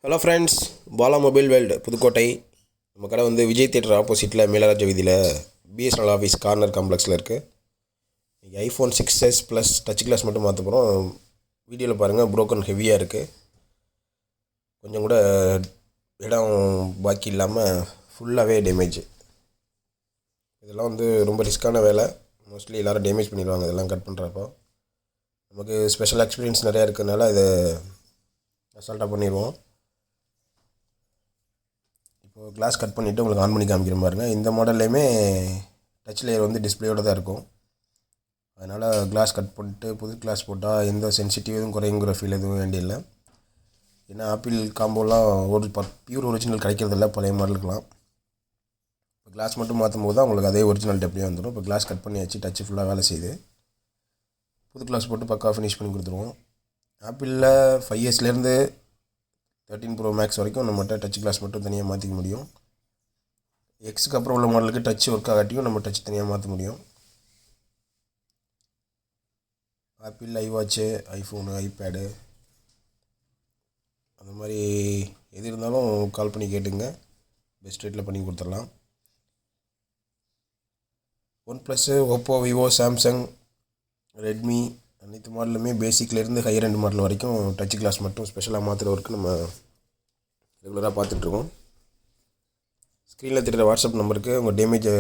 Hello friends, Bala mobile world Pudukkottai. நம்ம கடை வந்து விஜய் தியேட்டர் ஆப்போசிட்டில் மேலராஜ வீதியில் பிஎஸ்என்எல் ஆஃபீஸ் கார்னர் காம்ப்ளெக்ஸில் இருக்குது. இன்றைக்கி iPhone 6s plus touch glass மட்டும் மாற்ற போகிறோம். வீடியோவில் பாருங்கள், ப்ரோக்கன் ஹெவியாக இருக்குது. கொஞ்சம் கூட இடம் பாக்கி இல்லாமல் ஃபுல்லாகவே டேமேஜ். இதெல்லாம் வந்து ரொம்ப ரிஸ்க்கான வேலை. மோஸ்ட்லி எல்லோரும் டேமேஜ் பண்ணிடுவாங்க இதெல்லாம் கட் பண்ணுறப்போ. நமக்கு ஸ்பெஷல் எக்ஸ்பீரியன்ஸ் நிறையா இருக்கிறதுனால இதை அசால்ட்டாக பண்ணிடுவோம். இப்போது கிளாஸ் கட் பண்ணிவிட்டு உங்களுக்கு ஆன் பண்ணி காமிக்கிற பாருங்க. இந்த மாடல்லையுமே டச் லேயர் வந்து டிஸ்பிளேயோடு தான் இருக்கும். அதனால் கிளாஸ் கட் பண்ணிட்டு புது கிளாஸ் போட்டால் எந்த சென்சிட்டிவ் எதுவும் குறையுங்கிற ஃபீல் எதுவும் வேண்டியில்லை. ஏன்னா ஆப்பிள் காம்போலாம் ஒரு பியூர் ஒரிஜினல் கிடைக்கிறதில்ல பழைய மாடலுக்கெலாம். இப்போ கிளாஸ் மட்டும் மாற்றும் போது தான் உங்களுக்கு அதே ஒரிஜினல் அப்படியே வந்துடும். இப்போ கிளாஸ் கட் பண்ணியாச்சு, டச்சு ஃபுல்லாக வேலை செய்யுது. புது கிளாஸ் போட்டு பக்கா ஃபினிஷ் பண்ணி கொடுத்துருவோம். ஆப்பிளில் 5Sலேருந்து 13 Pro Max வரைக்கும் நம்மகிட்ட டச் கிளாஸ் மட்டும் தனியாக மாற்றிக்க முடியும். எக்ஸுக்கு அப்புறம் உள்ள மாடலுக்கு டச் ஒர்க் ஆகாட்டியும் நம்ம டச் தனியாக மாற்ற முடியும். ஆப்பிள், ஐவாட்சு, ஐஃபோனு, ஐபேடு அந்த மாதிரி எது இருந்தாலும் கால் பண்ணி கேட்டுங்க. பெஸ்ட் ரேட்டில் பண்ணி கொடுத்துடலாம். OnePlus, Oppo, Vivo, Samsung, Redmi அனைத்து மாடலுமே பேசிக்லேருந்து ஹையர் எண்ட் மாடல் வரைக்கும் டச் கிளாஸ் மட்டும் ஸ்பெஷலாக மாற்றுற ஒர்க்கு நம்ம ரெகுலராக பார்த்துட்ருக்கோம். ஸ்க்ரீனில் தெரிகிற வாட்ஸ்அப் நம்பருக்கு உங்கள் டேமேஜை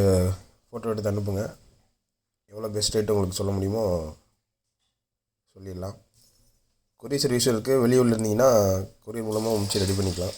ஃபோட்டோ எடுத்து அனுப்புங்க. எவ்வளோ பெஸ்ட் ரேட்டு உங்களுக்கு சொல்ல முடியுமோ சொல்லிடலாம். கொரியர் சர்வீஸும் இருக்குது. வெளியூரில் இருந்தீங்கன்னா கொரியர் மூலமாக முடிச்சு ரெடி பண்ணிக்கலாம்.